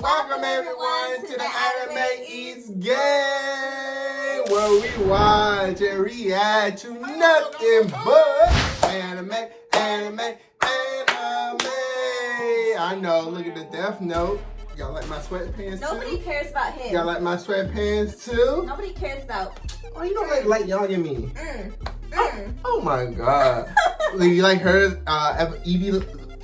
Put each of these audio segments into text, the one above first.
Welcome everyone to the Anime Eats Gang, where we watch and react to nothing but anime. I know, look at the Death Note. Y'all like my sweatpants too? Nobody cares about him. Y'all like my sweatpants too? Nobody cares about. Oh, you don't like Young and Me. Oh my god. You like her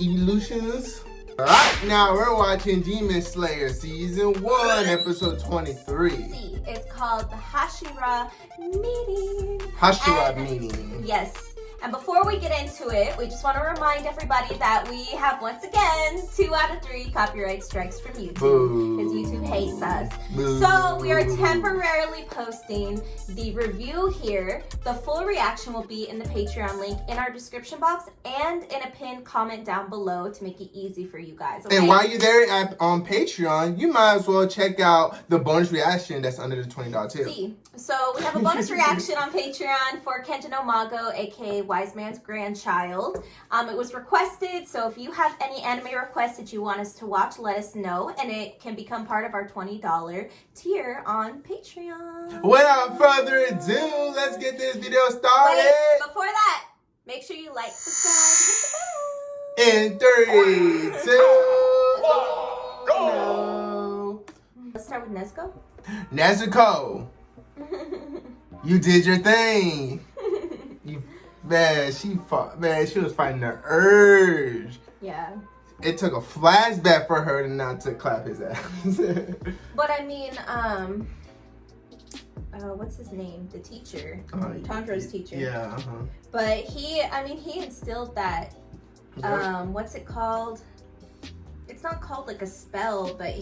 evolutions? Alright, now we're watching Demon Slayer Season 1, Episode 23. See, it's called the Hashira Meeting. Hashira Meeting. Yes. And before we get into it, we just want to remind everybody that we have, once again, 2 out of 3 copyright strikes from YouTube. Because YouTube hates us. Boo. So we are temporarily posting the review here. The full reaction will be in the Patreon link in our description box and in a pinned comment down below to make it easy for you guys. Okay? And while you're there on Patreon, you might as well check out the bonus reaction that's under the $20 too. See, so we have a bonus reaction on Patreon for Kenjino Mago, aka Wise Man's grandchild. It was requested, so if you have any anime requests that you want us to watch, let us know, and it can become part of our $20 tier on Patreon. Without further ado, let's get this video started. Wait, before that, make sure you like, subscribe, and hit the bell. In 3, 2, 1, go. Let's start with Nezuko. Nezuko, you did your thing. She was fighting the urge. Yeah. It took a flashback for her to not to clap his ass. But I mean, what's his name? The teacher. Tanjiro's teacher. Yeah, But he instilled that, what's it called? It's not called like a spell, but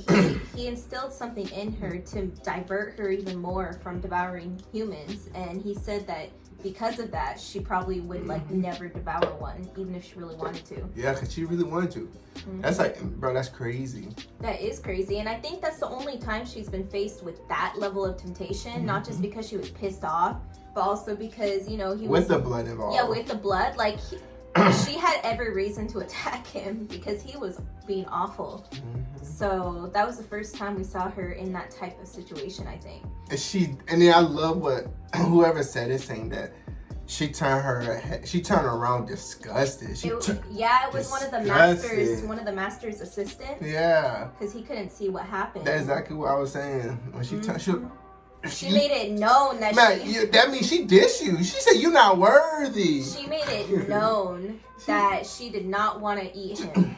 he instilled something in her to divert her even more from devouring humans. And he said that because of that, she probably would like never devour one, even if she really wanted to. Yeah, because she really wanted to. That's like, bro, that's crazy. That is crazy. And I think that's the only time she's been faced with that level of temptation, not just because she was pissed off, but also because, you know, he was... With the blood involved. Yeah, with the blood. Like, she had every reason to attack him because he was being awful. So that was the first time we saw her in that type of situation, I think. And then I love what whoever said it, saying that she turned around disgusted. It was one of the master's assistants. Yeah. Because he couldn't see what happened. That's exactly what I was saying. When she she made it known that that means she dissed you. She said you're not worthy. She made it known that she did not want to eat him.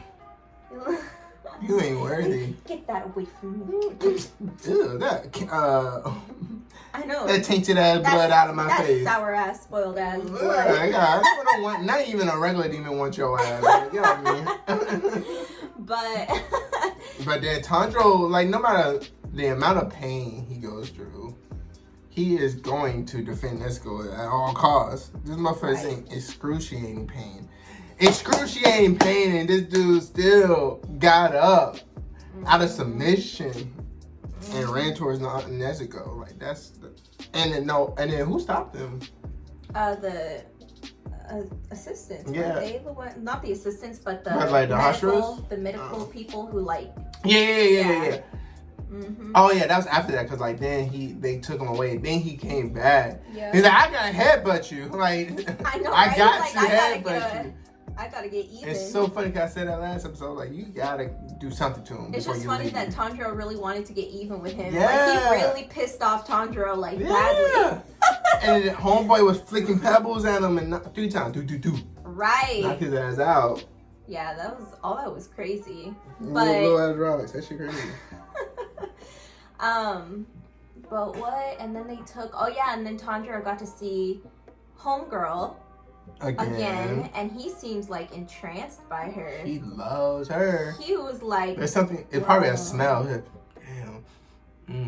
You ain't worthy. Get that away from me. Ew, I know. That tainted ass blood out of my face. That sour ass, spoiled ass blood. I don't want, not even a regular demon wants your ass. Like, you know what I mean? But then Tanjiro, like, no matter the amount of pain he goes through, he is going to defend Nezuko at all costs. This is my first thing, excruciating pain. Excruciating pain, and this dude still got up out of submission and ran towards Nezuko. Like, and then who stopped him? The assistants. Yeah. They the one, not the assistants, but the medical people who like. Yeah. Oh yeah, that was after that, cause like then they took him away. Then he came back. Yeah. He's like, I gotta headbutt you. Like, I know. I got to headbutt you. I gotta get even. It's so funny because I said that last episode. Like, you gotta do something to him. It's just funny that Tanjiro really wanted to get even with him. Yeah. Like, he really pissed off Tanjiro like badly. And homeboy was flicking pebbles at him and 3 times. Do. Right. Knock his ass out. Yeah, that was crazy. But little ass rocks. That shit crazy. But what? And then they took. Oh yeah, and then Tanjiro got to see Homegirl again, and he seems like entranced by her. He loves her. He was like, there's something. It probably a smell. Damn.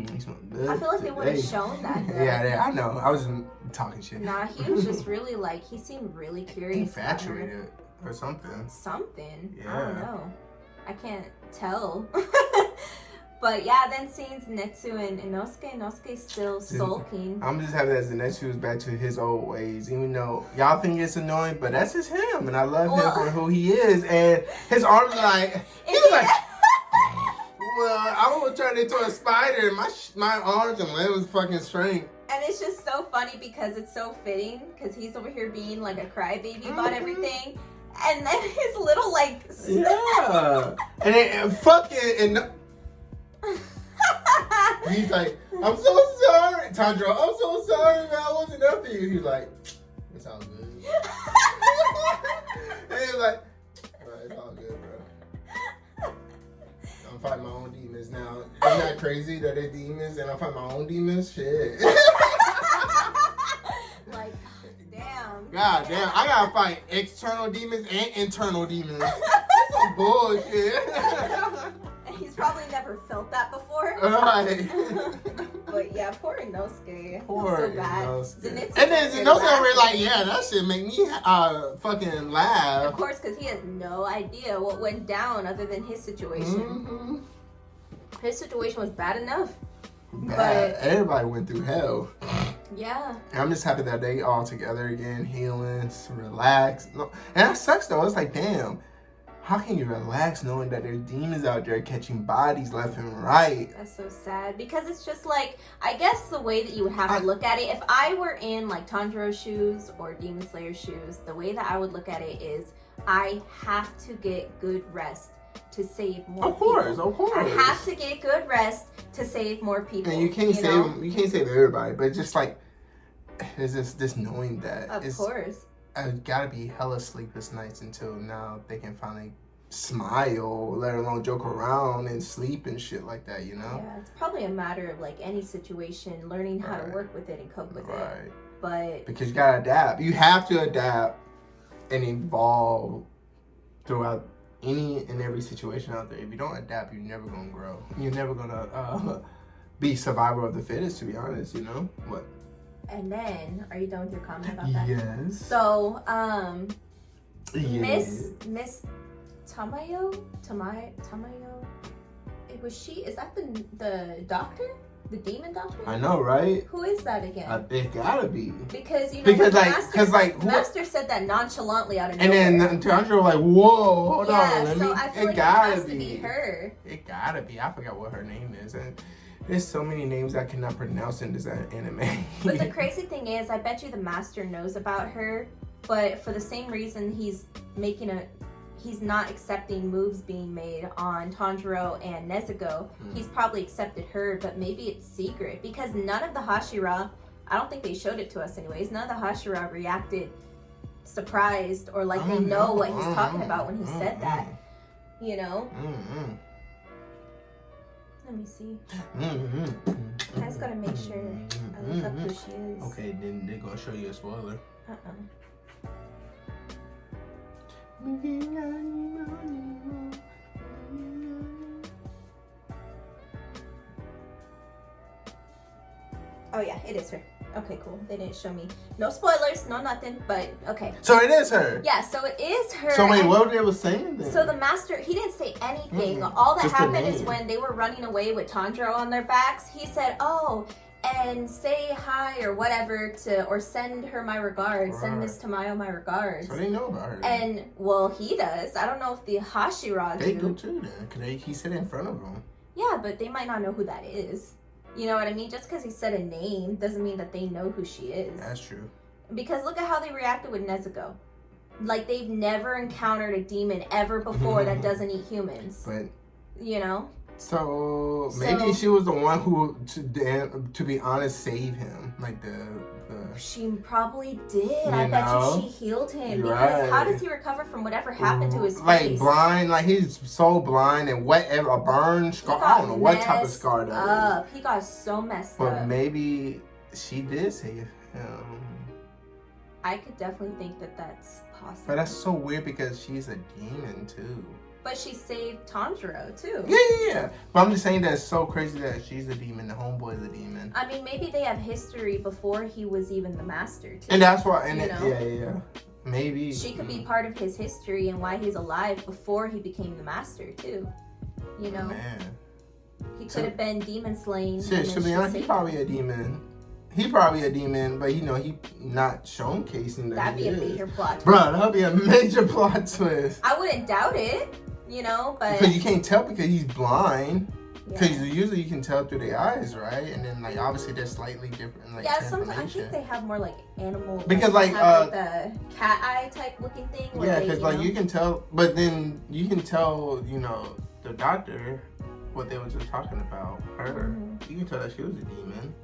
He smells good. I feel like they would have shown that. Though. Yeah, I know. I was talking shit. Nah, he was just really like, he seemed really curious. Infatuated or something. Something. Yeah. I don't know. I can't tell. But yeah, then seeing Zenitsu and Inosuke's still sulking. I'm just happy that Zenitsu is back to his old ways, even though y'all think it's annoying, but that's just him, and I love him for who he is. And his arms are like, he's like, well, I would turn into a spider. My arms and legs fucking shrink. And it's just so funny because it's so fitting because he's over here being like a crybaby about everything. And then his little like... Yeah. And then fucking... He's like, I'm so sorry. Tanjiro, I'm so sorry, man. I wasn't up to you. He's like, it's all good. And he's like, bro, it's all good, bro. I'm fighting my own demons now. Isn't that crazy that they're demons and I fight my own demons? Shit. Like, damn. God damn, I gotta fight external demons and internal demons. That's some bullshit. He's probably never felt that before. Right. But yeah, poor Inosuke. Poor so bad. Inosuke. And then Inosuke was like, yeah, that shit make me fucking laugh. Of course, because he has no idea what went down other than his situation. Mm-hmm. His situation was bad enough. But everybody went through hell. Yeah. And I'm just happy that they all together again, healing, relaxed. No, and that sucks though. It's like, damn. How can you relax knowing that there's demons out there catching bodies left and right? That's so sad because it's just like, I guess the way that you would have to look at it, if I were in like Tanjiro's shoes or Demon Slayer's shoes, the way that I would look at it is I have to get good rest to save more people. Of course. I have to get good rest to save more people. And you can't save everybody, but just like, it's just this knowing that. Of course. I've got to be hella sleepless nights until now they can finally smile, let alone joke around and sleep and shit like that, you know? Yeah, it's probably a matter of like any situation, learning how to work with it and cope with it. But because you got to adapt. You have to adapt and evolve throughout any and every situation out there. If you don't adapt, you're never going to grow. You're never going to be survivor of the fittest, to be honest, you know? What? And then, are you done with your comment about that? Yes. So, yes. Miss Tamayo? Is that the doctor? The demon doctor? I know, right? Who is that again? It gotta be. Because, you know, Master said that nonchalantly out of nowhere. And then Tanjiro like, whoa, hold on. I feel like it has to be her. It gotta be. I forgot what her name is. And there's so many names I cannot pronounce in this anime. But the crazy thing is, I bet you the Master knows about her, but for the same reason he's not accepting moves being made on Tanjiro and Nezuko. He's probably accepted her, but maybe it's secret because none of the Hashira, I don't think they showed it to us anyways, none of the Hashira reacted surprised or like they know what he's talking about when he said that. You know? Let me see. I just gotta make sure I look up who she is. Okay, then they're gonna show you a spoiler. Oh yeah, it is her. Okay, cool. They didn't show me. No spoilers, no nothing, but okay. So it is her. Yeah, so it is her. So wait, what they were saying then? So the Master, he didn't say anything. All that happened is when they were running away with Tanjiro on their backs, he said, oh, and say hi or whatever or send her my regards. Send Miss Tamayo my regards. So they know about her. And, well, he does. I don't know if the Hashira do. They do too then, because he said it in front of them. Yeah, but they might not know who that is. You know what I mean? Just because he said a name doesn't mean that they know who she is. That's true. Because look at how they reacted with Nezuko. Like, they've never encountered a demon ever before that doesn't eat humans. But, you know? So maybe she was the one who, to be honest, saved him. Like She probably did. I bet you she healed him. Because how does he recover from whatever happened to his face? Like blind, like he's so blind and whatever, a burn scar. I don't know what type of scar that is. He got so messed up. But maybe she did save him. I could definitely think that that's possible. But that's so weird because she's a demon too. But she saved Tanjiro too. Yeah. But I'm just saying that it's so crazy that she's a demon, the homeboy's a demon. I mean, maybe they have history before he was even the Master too. And that's why, yeah. Maybe. She could be part of his history and why he's alive before he became the Master too. You know? Man. He could have been demon slain. Shit, to be honest, he's probably a demon. He probably a demon, but he not showcasing that. That'd be a major plot twist. Bro, that'd be a major plot twist. I wouldn't doubt it, but because you can't tell because he's blind. Because usually you can tell through their eyes, right? And then like obviously they're slightly different. Like, yeah, sometimes I think they have more like animal. Because like the cat eye type looking thing. Yeah, because like you can tell, but then you can tell, you know, the doctor what they were just talking about her. You can tell that she was a demon.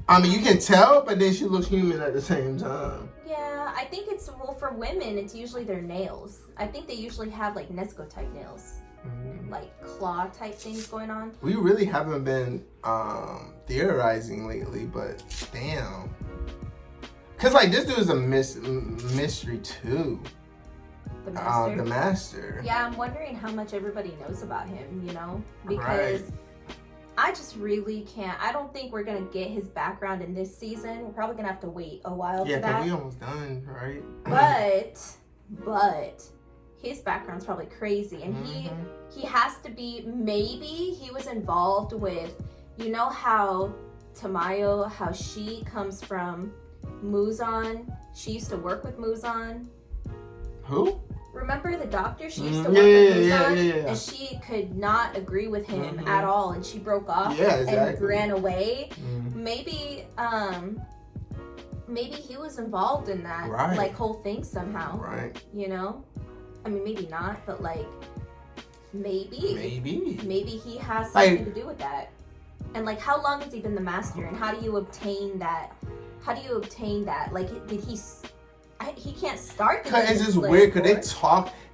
I mean, you can tell, but then she looks human at the same time. Yeah, I think it's, well, for women, it's usually their nails. I think they usually have like Nezuko type nails. Like claw type things going on. We really haven't been theorizing lately, but damn. Cause like this dude is a mystery too. The master. The master. Yeah, I'm wondering how much everybody knows about him, you know? Because I just really can't. I don't think we're gonna get his background in this season. We're probably gonna have to wait a while for that. Yeah, we almost done, right? But his background's probably crazy, and he has to be. Maybe he was involved with, you know how Tamayo, how she comes from Muzan. She used to work with Muzan. Who? Remember the doctor? She used to work with Muzan, and she could not agree with him at all, and she broke off and ran away. Maybe he was involved in that like whole thing somehow. Right. You know? I mean, maybe not, but like maybe he has something to do with that. And like, how long has he been the master, and how do you obtain that? Like, did he can't start the Cause it's just weird, cause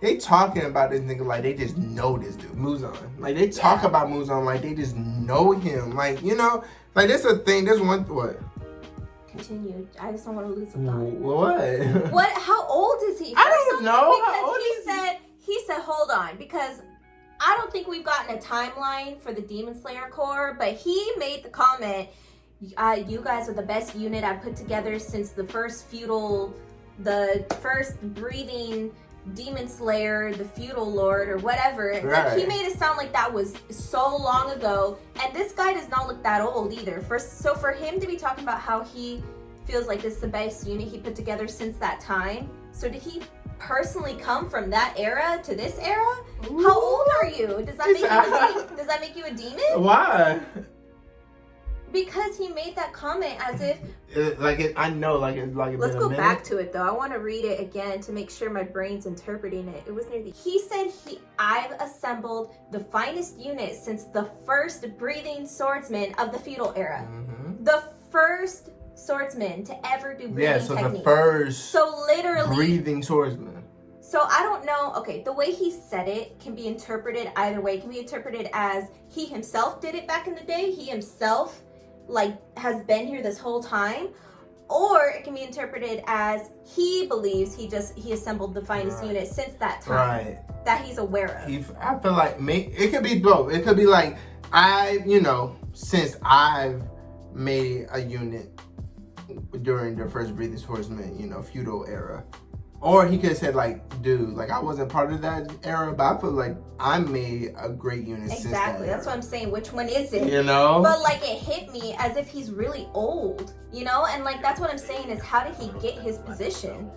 they talking about this nigga like they just know this dude, Muzan. Like they talk about Muzan like they just know him. Like, you know, like this a thing, this one, what? Continue. I just don't want to lose the thought. What? What? How old is he? I don't know. Because how old he said, hold on, because I don't think we've gotten a timeline for the Demon Slayer Corps, but he made the comment, you guys are the best unit I've put together since the first breathing Demon Slayer, the feudal lord, or whatever. Like, he made it sound like that was so long ago, and this guy does not look that old either. So for him to be talking about how he feels like this is the best unit he put together since that time, so did he personally come from that era to this era? Ooh. How old are you? Does that make you a demon? Why? Because he made that comment as if I know, like it's like. Let's go back to it though. I want to read it again to make sure my brain's interpreting it. It was near the. He said I've assembled the finest unit since the first breathing swordsman of the feudal era. The first swordsman to ever do breathing technique. The first. So literally breathing swordsman. So I don't know. Okay, the way he said it can be interpreted either way. It can be interpreted as he himself did it back in the day. He himself has been here this whole time, or it can be interpreted as he believes he assembled the finest unit since that time that he's aware of. I feel like it could be both. It could be like since I've made a unit during the first breathing swordsman, feudal era. Or he could have said, like, dude, like, I wasn't part of that era, but I feel like I made a great unit since that era. Exactly. That's what I'm saying. Which one is it? You know? But, like, it hit me as if he's really old, you know? And, like, that's what I'm saying is, how did he get his position?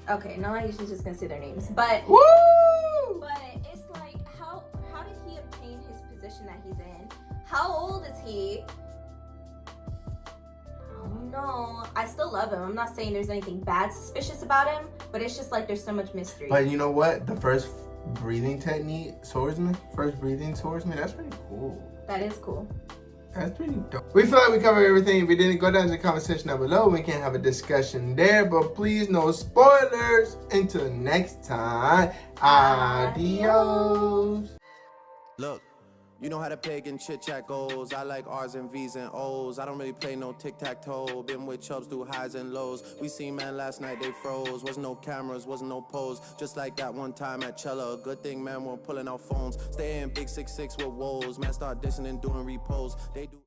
Okay, no, I usually just gonna say their names. But, but it's like, how did he obtain his position that he's in? How old is he? No, I still love him. I'm not saying there's anything bad, suspicious about him, but it's just like there's so much mystery. But you know what? The first breathing swordsman, that's pretty cool. That is cool. That's pretty dope. We feel like we covered everything. If we didn't, go down to the comment section down below. We can have a discussion there, but please no spoilers. Until next time, adios. Look. You know how the pagan chit-chat goes. I like R's and V's and O's. I don't really play no tic-tac-toe. Been with chubs through highs and lows. We seen man last night, they froze. Wasn't no cameras, wasn't no pose. Just like that one time at Cella. Good thing, man, we're pulling out phones. Stay in big 6'6" with woes. Man, start dissing and doing repos. They do.